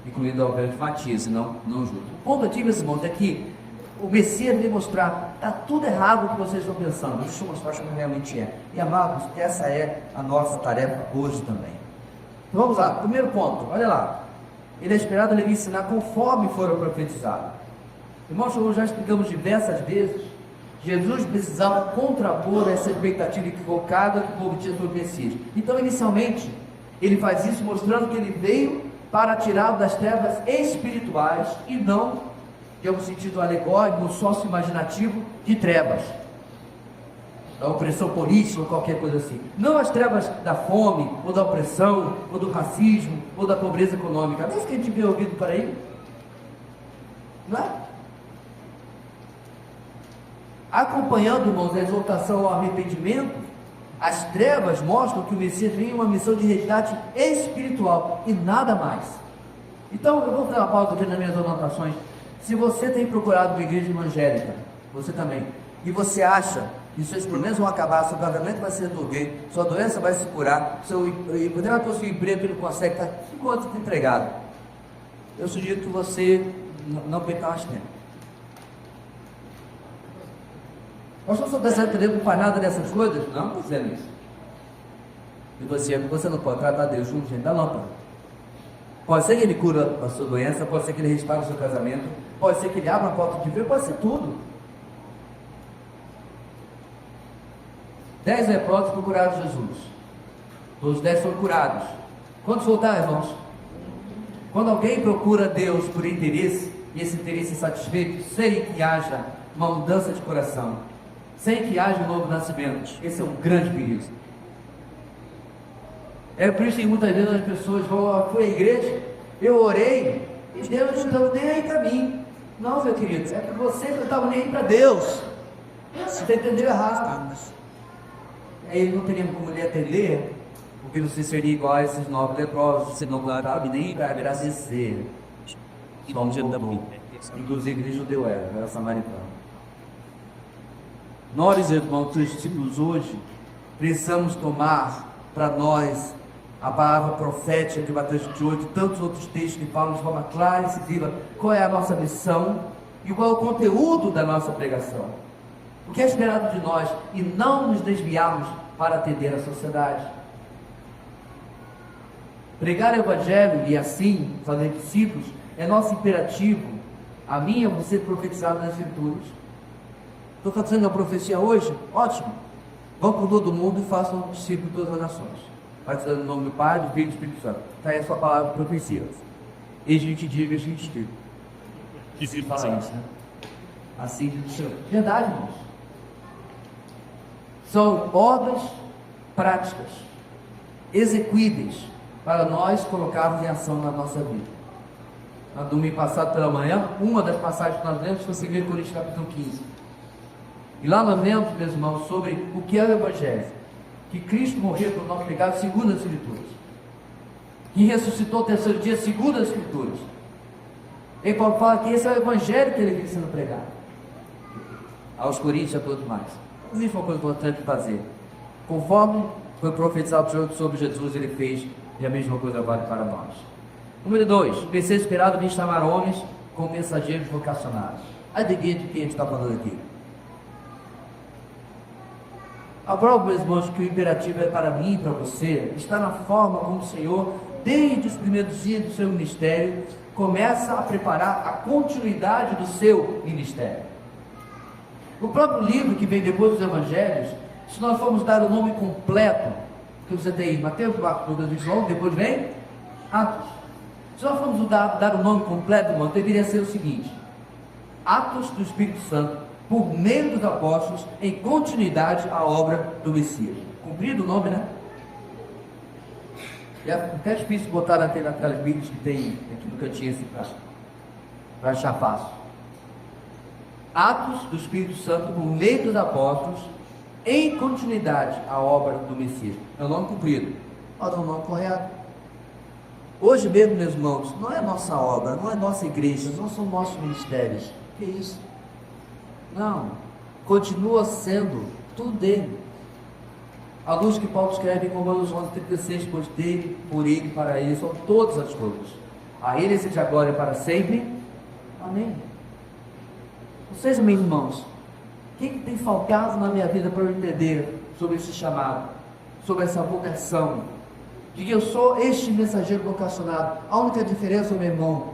incluindo obviamente Matias, não junto. O ponto aqui, meus irmãos, é que o Messias veio mostrar, está tudo errado o que vocês estão pensando, deixa eu mostrar como realmente é. E amados, essa é a nossa tarefa hoje também. Então, vamos lá, primeiro ponto, olha lá. Ele é esperado ele ensinar conforme foram profetizados. Irmãos, como já explicamos diversas vezes, Jesus precisava contrapor essa expectativa equivocada que o povo tinha sobre o Messias. Então, inicialmente, ele faz isso mostrando que ele veio para tirá-lo das trevas espirituais e não, que é um sentido alegórico, sócio-imaginativo, de trevas, da opressão política ou qualquer coisa assim. Não as trevas da fome, ou da opressão, ou do racismo, ou da pobreza econômica. Não é isso que a gente vê ouvido por aí? Não é? Acompanhando, irmãos, a exortação ao arrependimento, as trevas mostram que o Messias vem em uma missão de resgate espiritual e nada mais. Então, eu vou fazer uma pausa aqui nas minhas anotações. Se você tem procurado uma igreja evangélica, você também, e você acha que seus problemas vão acabar, seu casamento vai ser resolvido, sua doença vai se curar, você vai conseguir emprego que não consegue, está enquanto empregado, eu sugiro que você não pecar mais tempo. Nós não somos pensando que Deus não faz nada dessas coisas? Não, não dizendo isso. E você não pode tratar Deus como gente da lâmpada. Pode ser que Ele cura a sua doença, pode ser que Ele restaure o seu casamento, pode ser que Ele abra uma porta de vida, pode ser tudo. 10 leprosos procuraram Jesus. Todos os 10 foram curados. Quantos voltaram, irmãos? Quando alguém procura Deus por interesse, e esse interesse é satisfeito, sem que haja uma mudança de coração, sem que haja um novo nascimento, esse é um grande perigo. É por isso que muitas vezes as pessoas vão, fui à igreja, eu orei, e Deus não estava nem aí para mim. Não, meu querido, é que você não estava nem aí para Deus. Você entendeu errado. Aí ele não teria como lhe atender, porque você seria igual a esses 9 leprosos, você não sabe nem para agradecer. Inclusive de judeu era samaritano. Nós, irmãos, discípulos hoje, precisamos tomar para nós a palavra profética de Mateus 28 e tantos outros textos que falam de forma clara e incisiva qual é a nossa missão e qual é o conteúdo da nossa pregação. O que é esperado de nós e não nos desviarmos para atender a sociedade. Pregar o Evangelho e assim fazer discípulos é nosso imperativo. A minha, você profetizado nas Escrituras. Estou fazendo uma profecia hoje? Ótimo. Vão por todo mundo e façam discípulos de todas as nações. Batizando no nome do Pai, do Filho e do Espírito Santo. Está aí a sua palavra profecia. E a gente diga, a gente diga. Que se fala isso, né? Assim diz o Senhor. Verdade, irmãos. São obras práticas, execuíveis, para nós colocarmos em ação na nossa vida. No domingo passado pela manhã, uma das passagens que nós lemos foi 2 Coríntios capítulo 15. E lá nós lemos, meus irmãos, sobre o que é o Evangelho. Que Cristo morreu por nosso pecado segundo as Escrituras. Que ressuscitou ao terceiro dia segundo as Escrituras. E Paulo fala que esse é o Evangelho que ele vem sendo pregado. Aos Coríntios e a todos mais. Isso foi uma coisa importante de fazer. Conforme foi profetizado sobre Jesus, ele fez, e a mesma coisa vale para nós. Número 2, o terceiro esperado vem chamar homens como mensageiros vocacionados. Adivinha de quem a gente está falando aqui? A prova, meus irmãos, que o imperativo é para mim e para você, está na forma como o Senhor, desde os primeiros dias do seu ministério, começa a preparar a continuidade do seu ministério. O próprio livro que vem depois dos Evangelhos, se nós formos dar o nome completo, que você tem Mateus, Marcos, Lucas e João, depois vem Atos. Se nós formos dar o nome completo, irmão, deveria ser o seguinte: Atos do Espírito Santo, por meio dos apóstolos, em continuidade à obra do Messias. Cumprido o nome, né? É até difícil botar naquelas bíblias que tem aqui no cantinho assim para achar fácil. Atos do Espírito Santo, por meio dos apóstolos, em continuidade à obra do Messias. É o nome cumprido, mas é o nome correto. Hoje mesmo, meus irmãos, não é nossa obra, não é nossa igreja, não são nossos ministérios. Que isso? Não, continua sendo tudo dele. A luz que Paulo escreve em Romanos 11:36, pois dele, por ele, para ele, são todas as coisas. A ele seja a glória para sempre. Amém. Vocês, meus irmãos, o que tem faltado na minha vida para eu entender sobre esse chamado, sobre essa vocação, de que eu sou este mensageiro vocacionado? A única diferença, meu irmão,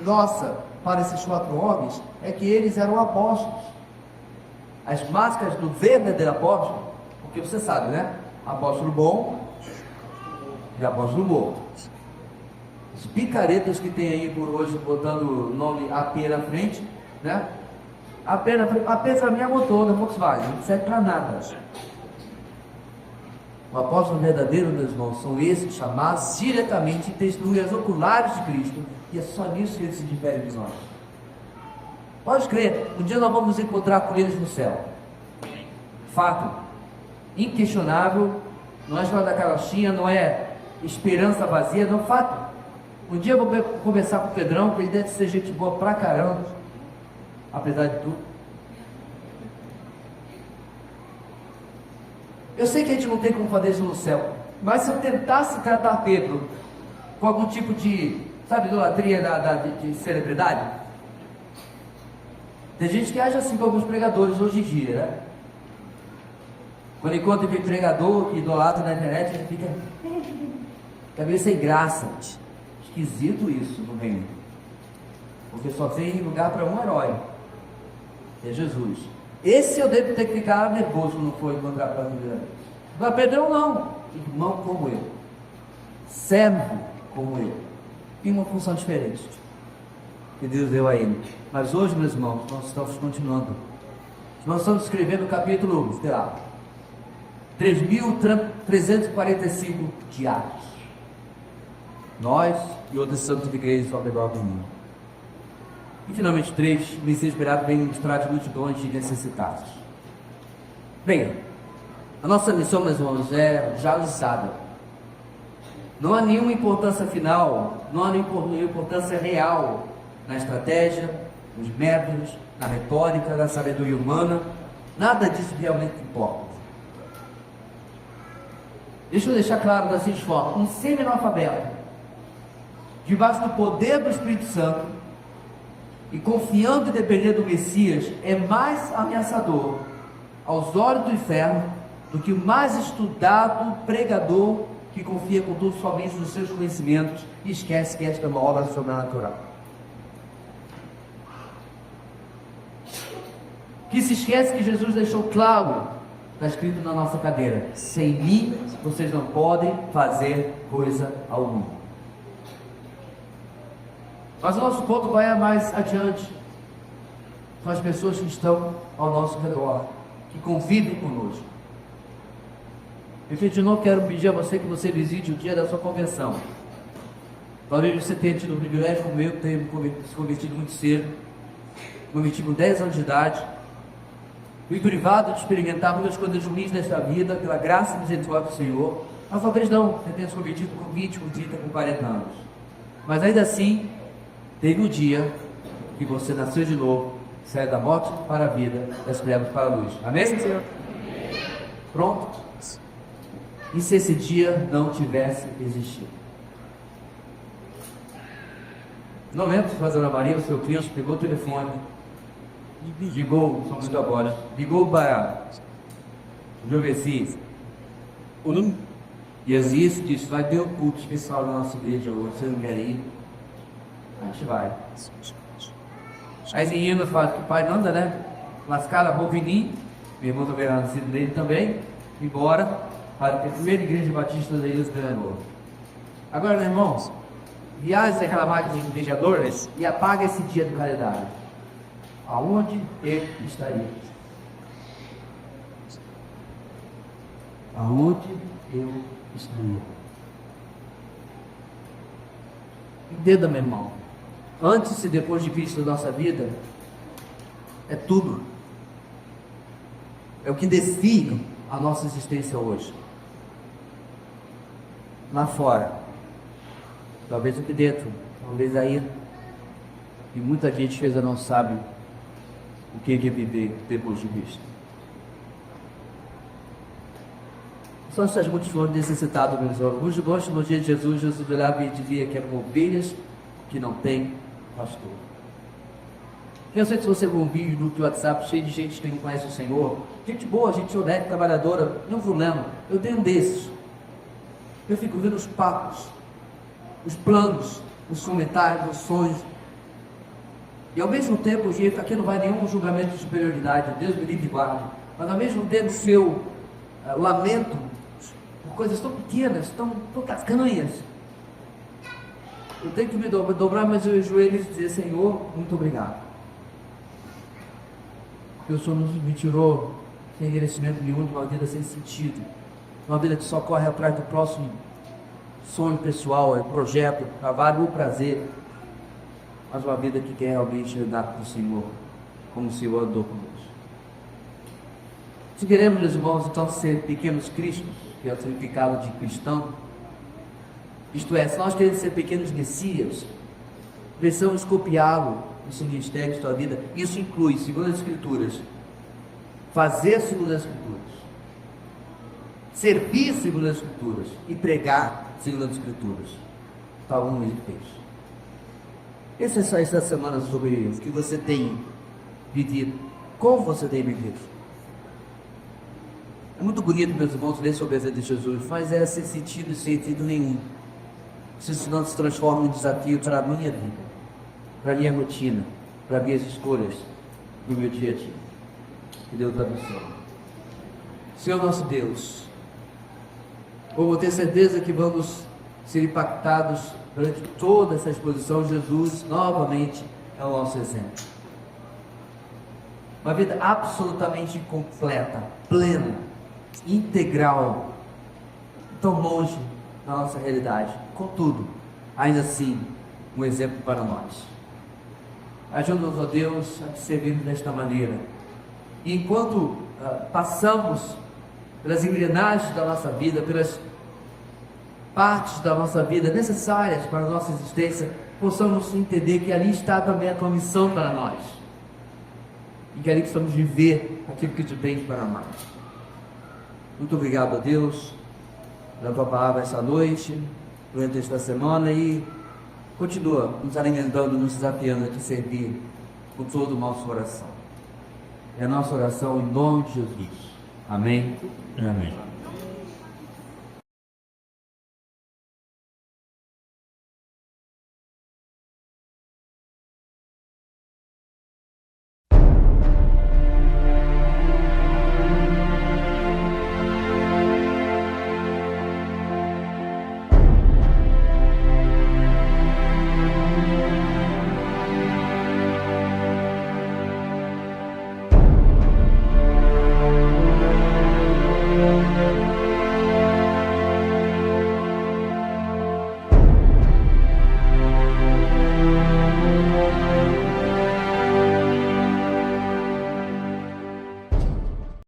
nossa, para esses 4 homens, é que eles eram apóstolos. As máscaras do verdadeiro apóstolo, porque você sabe, né? Apóstolo bom e apóstolo morto. Os picaretas que tem aí por hoje, botando o nome AP na frente, né? AP para mim é motor da Volkswagen, não serve para nada. O apóstolo verdadeiro, meus irmãos, são esses chamados diretamente testemunhas oculares de Cristo, e é só nisso que eles se diferem de nós. Pode crer, um dia nós vamos nos encontrar com eles no céu. Fato, inquestionável, não é história da carochinha, não é esperança vazia, não, fato. Um dia eu vou conversar com o Pedrão, que ele deve ser gente boa pra caramba, apesar de tudo. Eu sei que a gente não tem como fazer isso no céu, mas se eu tentasse tratar Pedro com algum tipo de, sabe, idolatria de celebridade, Tem gente que age assim com alguns pregadores hoje em dia, né? Quando encontra um pregador que idolatra na internet, ele fica meio sem graça. Esquisito isso no reino. Porque só tem lugar para um herói, que é Jesus. Esse eu devo ter que ficar nervoso quando for encontrar para mim. Não é Pedrão não, irmão como eu, servo como eu, tem uma função diferente que Deus deu a ele. Mas hoje, meus irmãos, nós estamos continuando. Nós estamos escrevendo o capítulo, sei lá, 3.345 diários. Nós e outros santos de igreja ao redor do mundo. E finalmente 3, Messias esperado vem mostrar de multidões de necessitados. Bem, a nossa missão, meus irmãos, é já lançada. Não há nenhuma importância final, não há nenhuma importância real na estratégia, nos métodos, na retórica, na sabedoria humana. Nada disso realmente importa. Deixa eu deixar claro da seguinte forma: um semi-analfabeto, debaixo do poder do Espírito Santo e confiando e dependendo do Messias, é mais ameaçador aos olhos do inferno do que o mais estudado pregador que confia com tudo somente nos seus conhecimentos e esquece que esta é uma obra sobrenatural. Que se esquece que Jesus deixou claro, está escrito na nossa cadeira: sem mim vocês não podem fazer coisa alguma. Mas o nosso ponto vai mais adiante. São as pessoas que estão ao nosso redor, que convivem conosco. Eu não quero pedir a você que você visite o dia da sua conversão. Talvez você tenha tido o privilégio, como eu, ter se convertido muito cedo. Converti com 10 anos de idade. Fui privado de experimentar muitas coisas ruins nesta vida, pela graça e misericórdia do Senhor. Mas talvez não, você tenha se convertido com 20, com 30, com 40 anos. Mas ainda assim, teve um dia que você nasceu de novo, saiu da morte para a vida, das trevas para a luz. Amém, Senhor? Pronto? E se esse dia não tivesse existido? Não lembro se fazendo a Maria, o seu Cristo pegou o telefone, ligou, só muito agora, ligou para o Joveci, e Aziz disse: vai ter um culto especial na nossa igreja hoje, você não quer ir? A gente vai. As meninas falam que o pai não anda, né? Lascada, Bovinim, meu irmão também era nascido dele também, embora para a primeira igreja batista da Ilha do Grande. Agora, meus irmãos, viaje aquela máquina de vigiadores e apaga esse dia do calendário. Aonde ele estaria? Aonde eu estaria? Entenda, meu irmão, antes e depois de Cristo na nossa vida, é tudo. É o que define a nossa existência hoje. Lá fora, talvez aqui dentro, talvez aí, e muita gente ainda não sabe o que é viver depois de Cristo. São essas multidões necessitadas, meus irmãos. Os bons no dia de Jesus, Jesus olhava e dizia que eram ovelhas que não têm pastor. Eu sei se você viu um vídeo no WhatsApp cheio de gente que não conhece o Senhor, gente boa, gente honesta, trabalhadora, não problema. Eu tenho um desses. Eu fico vendo os papos, os planos, os comentários, os sonhos. E ao mesmo tempo, gente, aqui não vai nenhum julgamento de superioridade, Deus me livre e guarde. Mas ao mesmo tempo, seu lamento por coisas tão pequenas, tão tacanhas. Eu tenho que me dobrar meus joelhos e dizer: Senhor, muito obrigado. Porque o Senhor me tirou sem merecimento nenhum de uma vida sem sentido. Uma vida que só corre atrás do próximo sonho pessoal, projeto, trabalho ou prazer. Mas uma vida que quer realmente andar com o Senhor, como o Senhor andou conosco. Se queremos, meus irmãos, então ser pequenos cristos, que é o significado de cristão, isto é, se nós queremos ser pequenos messias, precisamos copiá-lo no seu ministério, na sua vida. Isso inclui, segundo as Escrituras, fazer segundo as Escrituras, servir segundo as Escrituras e pregar segundo as Escrituras. Tal um ele fez. Essa é só esta semana sobre o que você tem pedir como você tem vivido. É muito bonito, meus irmãos, ler sobre a vida de Jesus, mas é sem sentido e sentido nenhum se isso não se transforma em desafio para a minha vida, para a minha rotina, para minhas escolhas do meu dia a dia. Que Deus abençoe. Senhor nosso Deus, eu vou ter certeza que vamos ser impactados durante toda essa exposição. Jesus novamente é o nosso exemplo. Uma vida absolutamente completa, plena, integral, tão longe da nossa realidade. Contudo, ainda assim, um exemplo para nós. Ajuda-nos, ó Deus, a te servir desta maneira. E enquanto passamos pelas engrenagens da nossa vida, pelas partes da nossa vida necessárias para a nossa existência, possamos entender que ali está também a tua missão para nós. E que ali precisamos viver aquilo que tu tens para nós. Muito obrigado a Deus pela tua palavra essa noite, durante esta semana, e continua nos alimentando, nos desafiando a te servir com todo o nosso coração. É a nossa oração em nome de Jesus. Amém. Amém.